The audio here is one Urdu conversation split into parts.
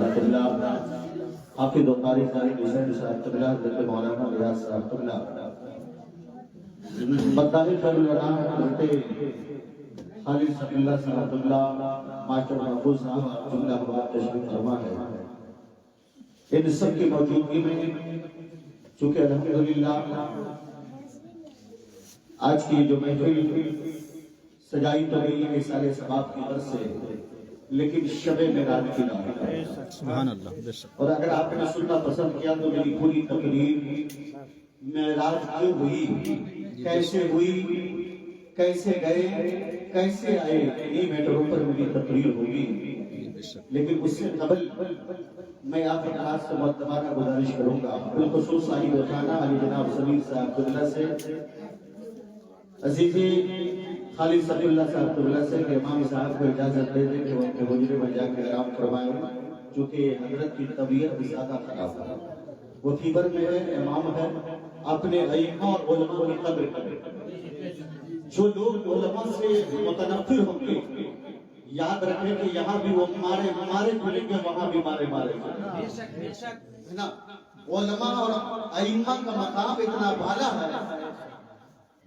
صاحب قبلہ، حافظ و قاری قاری حسین صاحب قبلہ، حضرت مولانا ریاض صاحب قبلہ، مداحِ خیر الانام حضرت خالد صفی اللہ صاحب قبلہ، ماسٹر محفوظ صاحب جملہ بات تشریف فرما ہے۔ ان سب کی موجودگی میں چونکہ الحمدللہ آج کی جو محفل سجائی تو نہیں ہے سال ثواب کی غرض سے، لیکن شب معراج کی رات ہے، سبحان اللہ۔ اور اگر آپ نے سننا پسند کیا تو میری پوری تقریر معراج کیوں ہوئی، کیسے ہوئی، کیسے گئے، کیسے آئے، انہی میٹروں پر میری تقریر ہوگی۔ لیکن اس سے قبل میں آپ حضرات سے معتبرانہ گزارش کروں گا، بالخصوص صاحب خانہ علی جناب سمیر صاحب قبلہ سے، عزیزی خالد صفی اللہ صاحب قبلہ سے کہ امام صاحب کو اجازت دے دیں کہ وہ اپنے حجرے میں جا کے آرام فرمائیں، چونکہ حضرت کی طبیعت زیادہ خراب ہے، وہ فیور میں ہے، امام ہے، اپنے ائمہ اور علماء کی قدر کریں۔ جو لوگ علماء سے متنفر ہوں گے یاد رکھیں کہ یہاں بھی وہ مارے کھلیں گے، وہاں بھی مارے ہے نا۔ علماء اور ائمہ کا مقام اتنا بالا ہے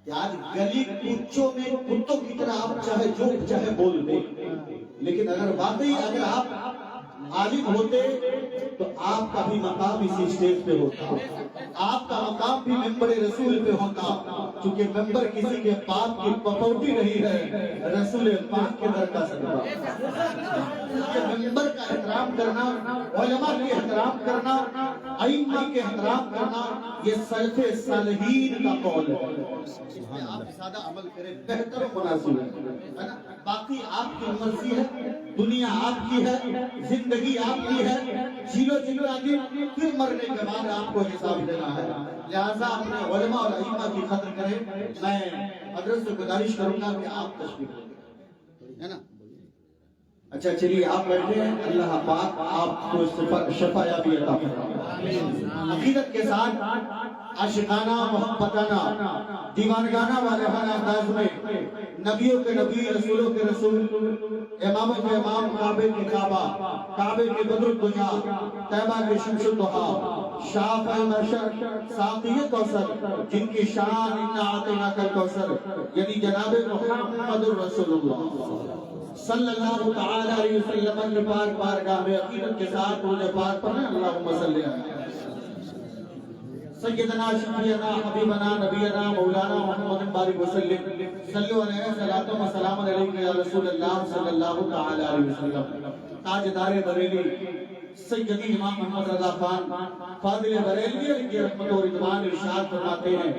کہ آج گلی کوچوں میں کتوں کی طرح آپ چاہے جو چاہے بول دیں، لیکن اگر آپ عالم ہوتے تو آپ کا بھی مقام اسی اسٹیج پہ ہوتا، آپ کا مقام بھی ممبر رسول پہ ہوتا، چونکہ ممبر کسی کے پاپ کی پپوٹی نہیں ہے، رسول پاک کے در کا صدقہ۔ ممبر کا احترام کرنا، علماء کے احترام کرنا، ائمہ کے احترام کرنا، یہ سلف صالحین کا قول ہے۔ اس میں آپ زیادہ عمل کریں بہتر و مناسب ہے نا۔ باقی آپ کی مرضی ہے، دنیا آپ کی ہے، زندگی آپ کی ہے، جیلو آدمی پھر مرنے کے بعد آپ کو حساب دینا ہے، لہذا اپنے علماء اور ائمہ کی قدر کریں۔ میں حضرت سے گزارش کروں گا کہ آپ تشریف لیں، ہے نا۔ اچھا چلیے آپ بیٹھے ہیں، اللہ پاک آپ کو شفا یابی عطا فرمائے۔ عقیدت کے ساتھ عاشقانہ محبتانہ دیوانگانہ والہانہ انداز میں نبیوں کے نبی، رسولوں کے رسول، اماموں کے امام، کعبے کے کعبہ، کعبے کے بدر الدجا، طیبہ کے شمس الضحیٰ، شافع المحشر، ساقی کوثر، جن کی شان انا اعطیناک الکوثر، یعنی جناب محمد الرسول اللہ صلی اللہ تعالی علیہ وسلم کے پاک بارگاہ میں عقیدت کے ساتھ درود پاک پڑھیں۔ اللہم صلی علی سیدنا شفیعنا حبیبنا نبینا مولانا محمد بارک وسلم، صلو علیہ صلاۃ و سلام علیک یا رسول اللہ صلی اللہ تعالی علیہ وسلم۔ تاجدار بریلی سیدی امام محمد رضا خان فاضل بریلوی علیہ رحمت و رضوان ارشاد فرماتے ہیں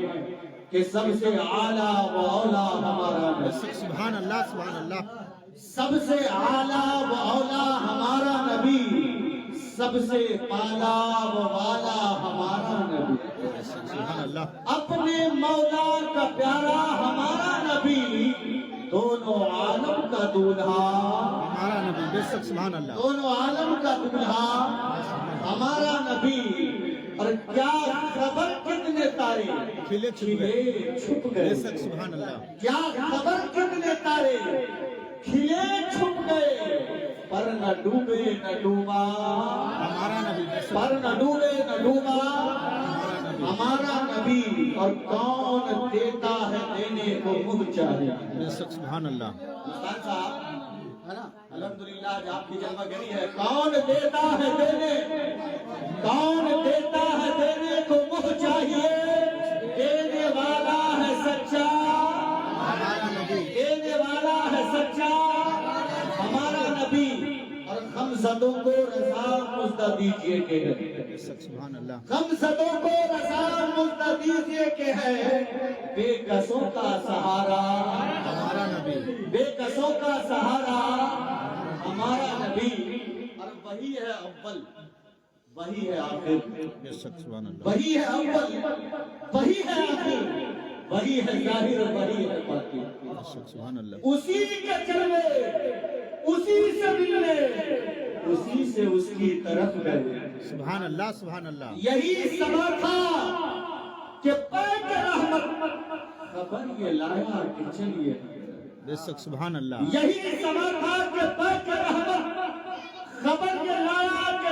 کہ سب سے اعلیٰ و اولیٰ ہمارا نبی، سبحان اللہ، سبحان اللہ، سب سے اعلیٰ و اولیٰ ہمارا نبی، سب سے بالا و والا ہمارا نبی، سبحان اللہ، اپنے مولا کا پیارا ہمارا نبی، دونوں عالم کا دولہا ہمارا نبی، بے شک سبحان اللہ، دونوں عالم کا دولہا ہمارا نبی۔ اور کیا خبر کتنے تارے کھلے چھپ گئے، بے شک سبحان اللہ، کیا خبر کتنے تارے کھلے چھپ گئے، پر نہ ڈوبے نہ ڈوبا ہمارا نبی، بے شک پر نہ ڈوبے نہ ڈوبا ہمارا نبی، ہمارا نبی۔ اور کون دیتا ہے دینے کو منہ چاہے، بے شک سبحان اللہ، استاد صاحب ہے نا، الحمدللہ آج آپ کی جلوہ گری ہے۔ کون دیتا ہے دینے، کون دیتا ہے دینے کو منہ چاہیے، دینے والا ہے سچا، ہمارا نبی، دینے والا ہے سچا ہمارا نبی۔ اور غمزدوں کو رضا مزدہ دیجئے کہ ہے، بے شک سبحان اللہ، غمزدوں کو رضا مزدہ دیجئے کہ ہے، بے کسوں کا سہارا ہمارا نبی، بے کسوں کا سہارا ہمارا نبی۔ اور وہی ہے اول، وہی ہے آخر، بے شک سبحان اللہ، وہی ہے اول، وہی ہے آخر، وہی ہے ظاہر، وہی ہے باطن۔ بے شک سبحان اللہ، اسی کے چلے، اسی سے ملنے، اسی سے اس کی طرف گئے۔ سبحان اللہ، سبحان اللہ، یہی سما تھا کہ پاک رحمت خبر یہ لایا کہ چلیے، بے شک سبحان اللہ، یہی سما تھا کہ پاک رحمت خبر یہ لایا کہ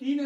3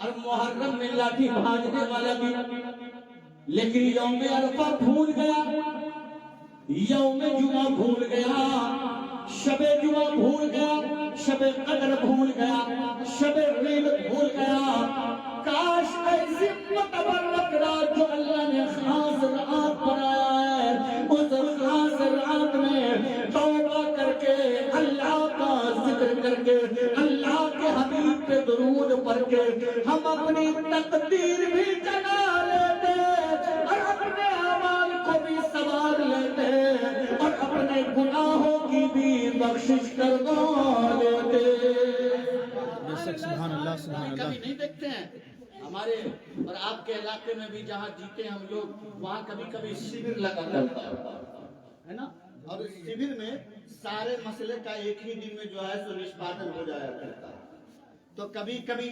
اور محرم میں لاٹھی بھاجنے والا دن، لیکن یوم عرفہ بھول گیا، یوم جمعہ بھول گیا، شب جمعہ بھول گیا، شب قدر بھول گیا، شب عید بھول گیا۔ کاش ایسی متبرک رات جو اللہ نے خاص رات بنایا ہے، اس خاص رات میں توبہ کر کے اللہ کا ذکر کر کے اللہ کے حبیب پہ درود پڑھ کے ہم اپنی تقدیر بھی جگا لیتے اور اپنے اعمال کو بھی سنوار لیتے اور اپنے گناہوں کی بھی بخشش کروا لیتے۔ بے شک سبحان اللہ سبحان کبھی اللہ۔ نہیں دیکھتے ہیں ہمارے اور آپ کے علاقے میں بھی جہاں جیتے ہیں ہم لوگ، وہاں کبھی کبھی شبر لگا کرتا ہے نا، اور اس شبر میں سارے مسئلے کا ایک ہی دن میں جو ہے سو نشپاتن ہو جایا کرتا ہے۔ تو کبھی کبھی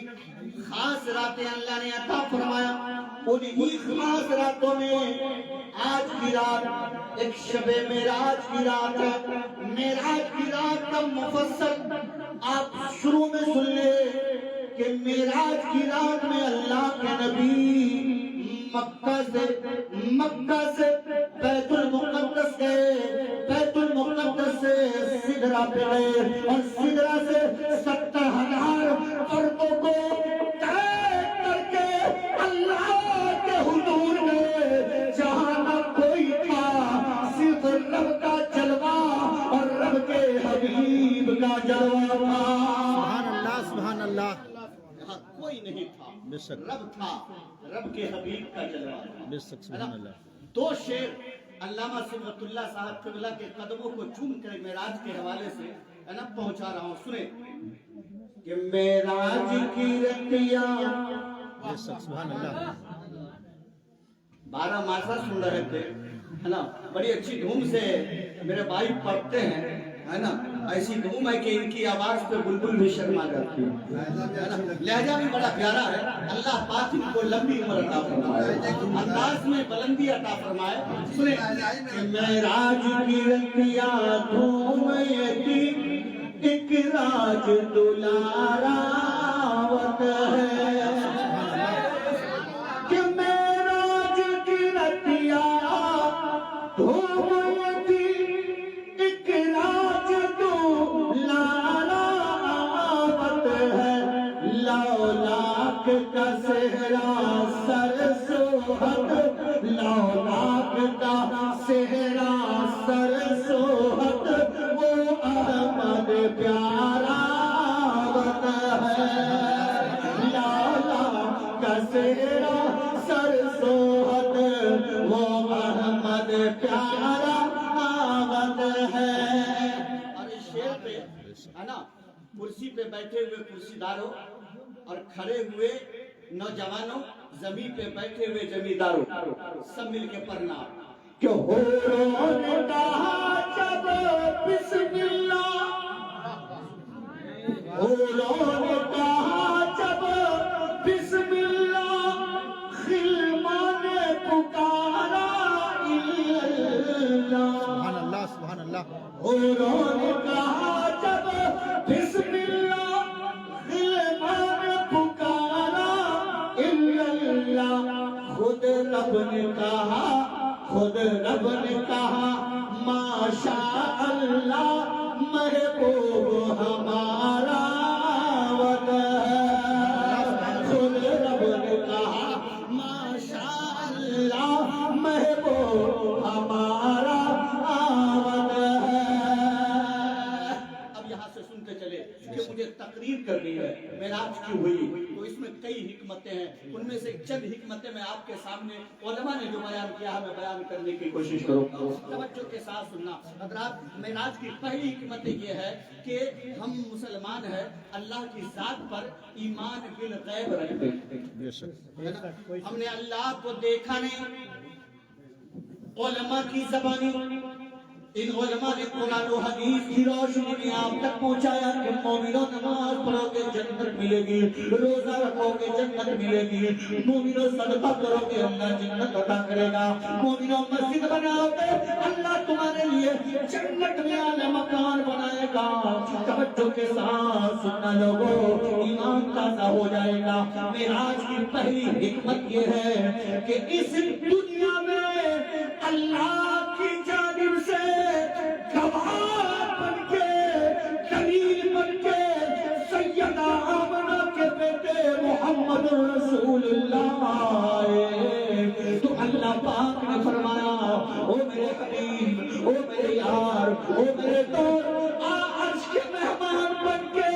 خاص راتیں اللہ نے عطا فرمایا، انہی خاص راتوں میں آج کی رات ایک شب معراج کی رات ہے۔ معراج کی رات کا مفصل آپ شروع میں سن لے کہ معراج کی رات میں اللہ کے نبی مکہ سے بیت المقدس گئے، بیت المقدس سے سدرہ پہ گئے اور سدرہ سے 70,000 فردوں کو طے کر کے اللہ کے حضور میں جہاں نہ کوئی تھا، صرف رب کا جلوہ اور رب کے حبیب کا جلوہ تھا۔ سبحان اللہ سبحان اللہ۔ یہاں کوئی نہیں تھا، بے شک رب تھا، رب کے حبیب کا جلوہ تھا۔ بے شک سبحان اللہ۔ دو شعر علامہ صبغت اللہ صاحب قبلہ کے قدموں کو چوم کر معراج کے حوالے سے پہنچا رہا ہوں، سنیں کہ معراج کی رتیاں بے شک سبحان اللہ۔ 12 ماسا سن رہے تھے، ہے نا، بڑی اچھی دھوم سے میرے بھائی پڑھتے ہیں، ہے نا، ایسی دھوم ہے کہ ان کی آواز پہ بلبل بھی شرما جاتی ہے نا، لہجہ بھی بڑا پیارا ہے۔ اللہ پاک ان کو لمبی عمر عطا فرمائے، انداز میں بلندی عطا فرمائے۔ سنیں کہ معراج کی رتیاں دھوم یتی ایک راج دلاراوت ہے، کہ معراج کی رتیاں دھوم یتی ایک راج دلاراوت ہے، لولاک کا صحرا سر سوہد، لولاک کا صحرا سر سوہد، وہ احمد پیارا وط ہے، لولاک کا صحرا سر سوہد، وہ احمد پیارا وط ہے۔ اور اس شعر پہ ہے نا، کرسی پہ بیٹھے ہوئے کرسی داروں اور کھڑے ہوئے نوجوانوں، زمین پہ بیٹھے ہوئے زمینداروں، سب مل کے پڑھنا کہ حوروں نے کہا جب بسم اللہ، حوروں نے کہا جب بسم اللہ، خلمان نے پکارا اللہ، سبحان اللہ سبحان اللہ۔ حوروں نے کہا جب بسم اللہ، خلمان نے پکارا اللہ، خود رب نے کہا، خود رب نے کہا ماشاء اللہ، محبوب ہمارا وط ہے، خود رب نے کہا ماشاء اللہ، محبوب ہمارا وط ہے۔ اب یہاں سے سنتے چلے کہ مجھے تقریر کرنی ہے معراج کی ہوئی، تو اس میں کئی حکمتیں ہیں، ان میں سے چند حکمتیں میں آپ کے سامنے علماء نے جو بیان کیا ہے میں بیان کرنے کی کوشش کروں گا، توجہ کے ساتھ سننا حضرات۔ معراج کی پہلی حکمت یہ ہے کہ ہم مسلمان ہیں، اللہ کی ذات پر ایمان بالغیب رکھتے ہیں، بے شک ہم نے اللہ کو دیکھا نہیں، علماء کی زبانی ان علماء نے قرآن و حدیث کی روشنی میں آپ تک پہنچایا کہ مومنوں نماز پڑھو گے جنت ملے گی، روزہ رکھو گے جنت ملے گی، مومنوں صدقہ کرو گے اللہ جنت عطا کرے گا، مومنوں مسجد بناؤ گے اللہ تمہارے لیے جنت میں اعلی مکان بنائے گا۔ توجہ کے ساتھ سننا لوگوں، ایمان تازہ ہو جائے گا۔ معراج کی پہلی حکمت یہ ہے کہ اس دنیا میں اللہ کی جانب سے گواہ بن کے، دلیل بن کے، سیدہ آمنہ کے بیٹے محمد رسول اللہ آئے تو اللہ پاک نے فرمایا او میرے حبیب، او میرے یار، او میرے دوست، آ عرش کے مہمان بن کے،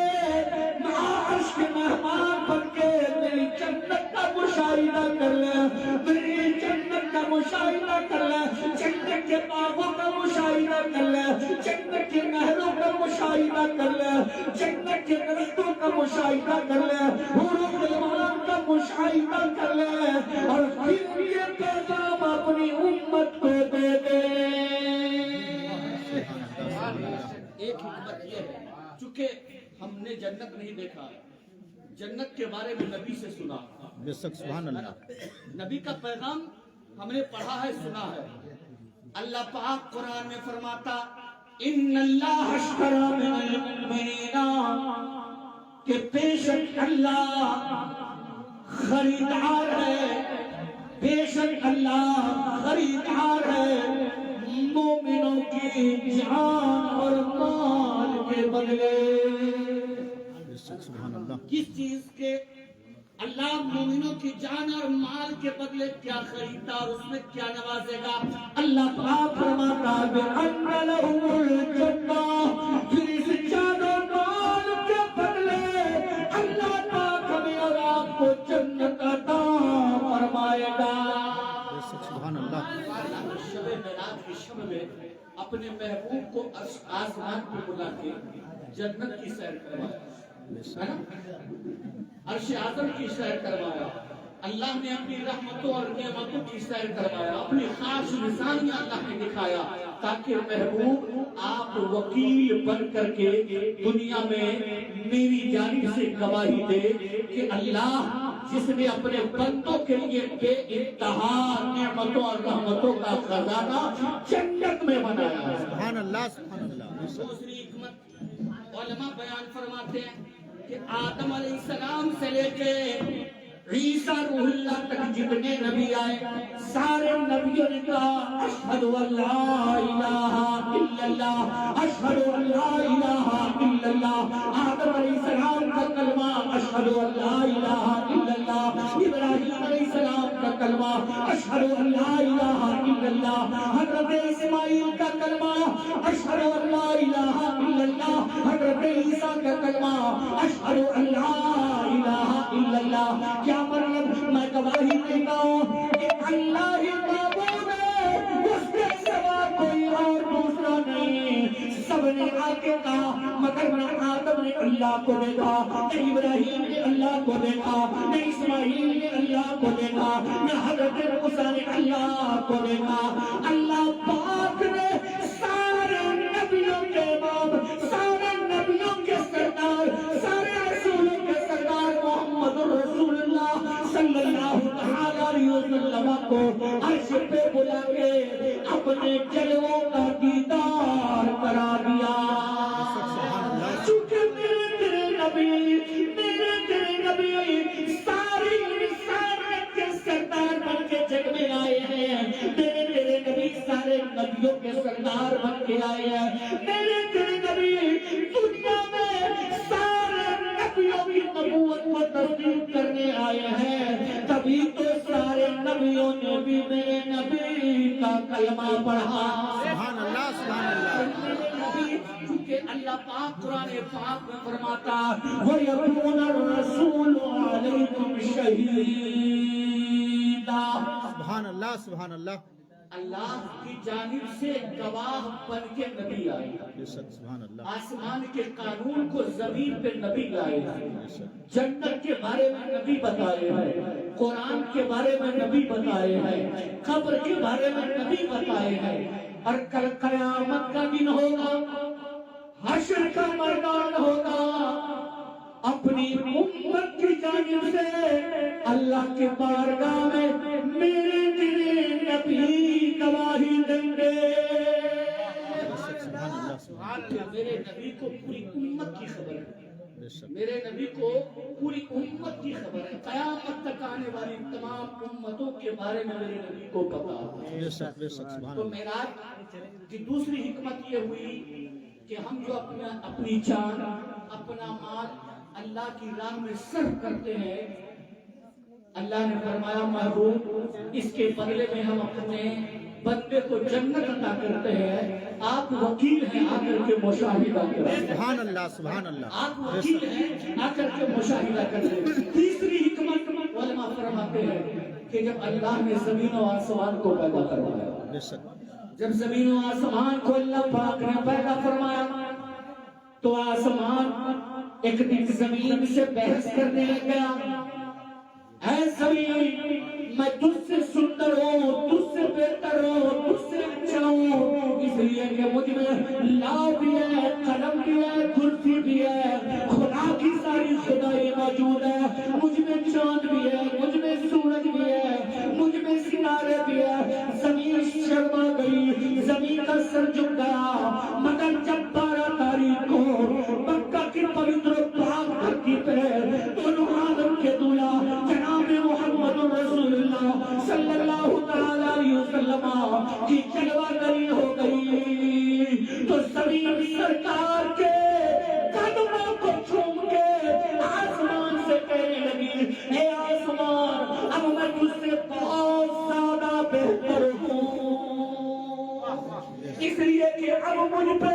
عرش کے مہمان بن کے میری جنت کا مشاہدہ کر لے، میری جنت کا مشاہدہ کر لے، جنت کے باغوں کا مشاہدہ کر لے، جنت کے نہروں کا مشاہدہ کر لے، جنت کے درختوں کا مشاہدہ کر لے، حوروں کے غلام کا مشاہدہ کر لے، اور پھر یہ پیغام اپنی امت کو دے دے۔ ایک حکمت یہ ہے، چونکہ ہم نے جنت نہیں دیکھا، جنت کے بارے میں نبی سے سنا، بے شک سبحان اللہ، نبی کا پیغام ہم نے پڑھا ہے، سنا ہے۔ اللہ پاک قرآن میں فرماتا ان اللہ اشتری من المؤمنین کہ بے شک اللہ خریدار ہے، بے شک اللہ خریدار ہے مومنوں کی جان اور مال کے بدلے۔ بے شک سبحان اللہ، کس چیز کے؟ اللہ مومنوں کی جان اور مال کے بدلے کیا خریدتا اور اس میں کیا نوازے گا؟ اللہ پاک فرماتا بِأَنَّ لَهُمُ الْجَنَّةَ، پھر اس جان و مال کے بدلے اللہ پاک ہمیں اور آپ کو جنت عطا فرمائے گا۔ بے شک سبحان اللہ، شب معراج کی شب میں اپنے محبوب کو آسمان پر بلا کے جنت کی سیر کروایا، ہے نا؟ عرش اعظم کی سیر کروایا، اللہ نے اپنی رحمتوں اور نعمتوں کی سیر کروایا، اپنی خاص نشانیاں اللہ نے دکھایا تاکہ محبوب آپ وکیل بن کر کے دنیا میں میری جانب سے گواہی دے کہ اللہ جس نے اپنے بندوں کے لیے بے انتہا نعمتوں اور رحمتوں کا خزانہ جنت میں بنایا ہے۔ سبحان اللہ، سبحان اللہ، بے شک دوسری حکمت علماء بیان فرماتے ہیں کہ آدم علیہ السلام سے لے کے عیسیٰ روح اللہ تک جتنے نبی آئے سارے نبیوں نے کہا اشہد ان لا الہ الا اللہ، اشہد ان لا الہ الا اللہ۔ آدم علیہ السلام کا کلمہ اشہد ان لا الہ الا اللہ، ابراہیم علیہ السلام کا کلمہ اشہد ان لا الہ الا اللہ، حضرت اسماعیل کا کلمہ اشہد ان لا الہ الا اللہ، حضرت عیسیٰ کا کلمہ اشہد ان لا الہ الا اللہ۔ کیا مریم میں گواہی دیتا ہوں کہ اللہ ہی معبود ہے، اس کے سوا کوئی اور دوسرا نہیں۔ سب نے آ کے کہا مگر نہ آدم نے اللہ کو دیکھا، نہ ابراہیم نے اللہ کو دیکھا، نہ اسماعیل نے اللہ کو دیکھا، نہ حضرت موسیٰ نے اللہ کو دیکھا۔ اللہ پاک نے سارے نبیوں کے امام، سارے نبیوں کے سردار، سارے رسولوں کے سردار محمد رسول اللہ صلی اللہ علیہ وسلم کو عرش پہ بلا کے اپنے جلووں کا دیدار کرا دیا۔ چونکہ میرے تیرے نبی ساری انسانیت کے سردار بن کے جگ میں آئے ہیں، میرے نبی سارے نبیوں کے سردار بن کے آئے ہیں، میرے نبی دنیا میں سارے نبیوں کی نبوت کو تصدیق کرنے آئے ہیں، تبھی تو سارے نبیوں نے بھی میرے نبی کا کلمہ پڑھا۔ سبحان اللہ، سبحان اللہ، چونکہ اللہ پاک قرآن پاک میں فرماتا وَيَكُونَ الرَّسُولُ عَلَيْكُمْ شَهِيدًا، سبحان اللہ، سبحان اللہ، اللہ کی جانب سے گواہ بن کے نبی آئے، بے شک سبحان اللہ، آسمان کے قانون کو زمین پہ نبی لائے، بے شک جنت کے بارے میں نبی بتائے ہیں، قرآن کے بارے میں نبی بتائے ہیں، قبر کے بارے میں نبی بتائے ہیں، اور کل قیامت کا دن ہوگا، حشر کا میدان ہوگا، اپنی امت کی جانب سے اللہ کے بارگاہ میں میرے میرے نبی گواہی دیں گے۔ میرے نبی کو پوری امت کی خبر ہے، میرے نبی کو پوری امت کی خبر ہے، قیامت تک آنے والی تمام امتوں کے بارے میں میرے نبی کو پتا ہے۔ تو معراج کی دوسری حکمت یہ ہوئی کہ ہم جو اپنی جان اپنا مال اللہ کی راہ میں صرف کرتے ہیں، اللہ نے فرمایا محبوب اس کے بدلے میں ہم اپنے بندے کو جنت عطا کرتے ہیں، آپ وکیل ہیں آ کر کے مشاہدہ کریں۔ سبحان اللہ سبحان اللہ، آپ وکیل ہیں آ کر کے مشاہدہ کریں۔ تیسری حکمت علماء فرماتے ہیں کہ جب اللہ نے زمین و آسمان کو پیدا کروایا، جب زمین و آسمان کو اللہ پاک نے پیدا فرمایا تو آسمان ایک دن زمین سے بحث کرنے لگ گیا، اے زمین میں تجھ سے سندر ہوں، تجھ سے بہتر ہوں، تجھ سے اچھا ہوں، اس لیے کہ مجھ میں لا بھی ہے، قلم بھی ہے، کرسی بھی ہے، خدا کی ساری خدائی موجود ہے، مجھ میں چاند بھی ہے، مجھ میں سورج بھی ہے، مجھ میں ستارے بھی ہے۔ زمین شرما گئی، زمین کا سر جھک گیا، مگر جب 12 تاریخ کو مکہ کی پوتر پاک دھرتی پہ دونوں عالم کے دولا جناب محمد رسول اللہ صلی اللہ تعالی علیہ وسلم کی جلوہ گری ہو گئی تو زمین سرکار کے قدموں کو چھوم کے آسمان سے کہنے لگی، اے آسمان اب میں تجھ سے بہت زیادہ بہتر ہوں، اس لیے کہ اب مجھ پہ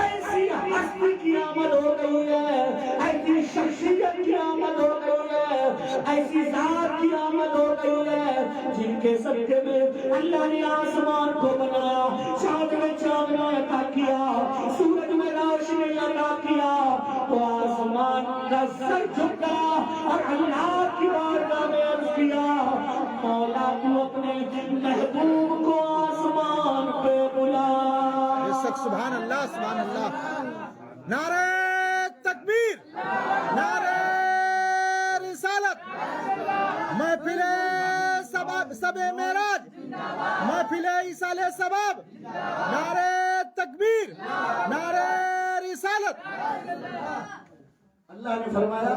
ایسی ہستی کی آمد ہو گئی ہے، ایسی شخصیت کی آمد ہو گئی ہے، ایسی ذات کی آمد ہو گئی ہے جن کے صدقے میں اللہ نے آسمان کو بنایا، چاند میں چاندنا عطا کیا، سورج میں روشنی عطا کیا، تو آسمان کا سر جھک گیا اور اللہ کی بارگاہ میں عرض کیا، مولا تو اپنے محبوب کو آسمان پہ بلا۔ سبحان اللہ سبحان اللہ، نعرہ تکبیر، نعرہ رسالت، محفل سب معراج، محفل ایصال ثواب، نعرہ تکبیر، نعرہ رسالت۔ اللہ نے فرمایا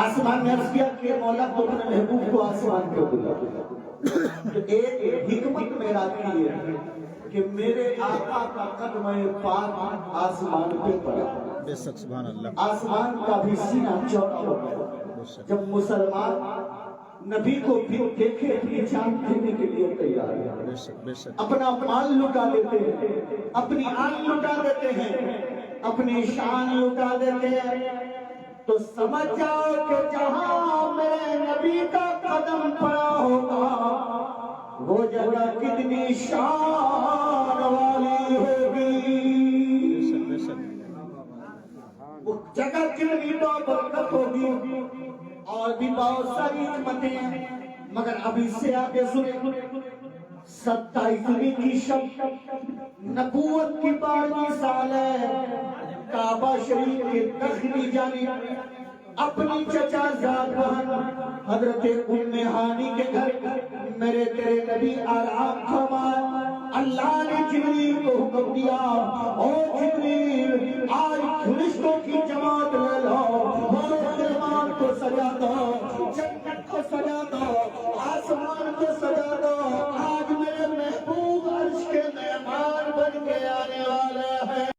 آسمان نے عرض کیا کہ مولا تو اپنے محبوب کو آسمان پہ بلا۔ ایک حکمت میرا کی ہے کہ میرے آقا کا قدم پاک آسمان پہ پڑا، بے شک سبحان اللہ، آسمان کا بھی سینہ چوڑا ہو گیا۔ جب مسلمان نبی کو بھی دیکھے اپنی جان دینے کے لیے تیار ہے، بے شک بے شک، اپنا مال لٹا دیتے ہیں، اپنی آن لٹا دیتے ہیں، اپنی شان لٹا دیتے ہیں، تو سمجھ جاؤ کہ جہاں میرے نبی کا قدم پڑا ہوگا وہ جگہ کتنی شان والی ہوگی، بے شک، وہ جگہ کتنی برکت ہوگی، اور بھی بہت ساری حکمتیں ہیں، مگر اب اس سے آگے سنیں۔ 27ویں کی شب نبوت کی 12ویں سال ہے، کعبہ شریف کے داخلی جانب اپنی چچا زاد بہن حضرت ام ہانی کے گھر میرے تیرے نبی آرام فرمائے۔ اللہ نے جبریل کو حکم دیا، او جبریل آج فرشتوں کی جماعت لے لو، مسلمان کو سجا دو، جنت کو سجا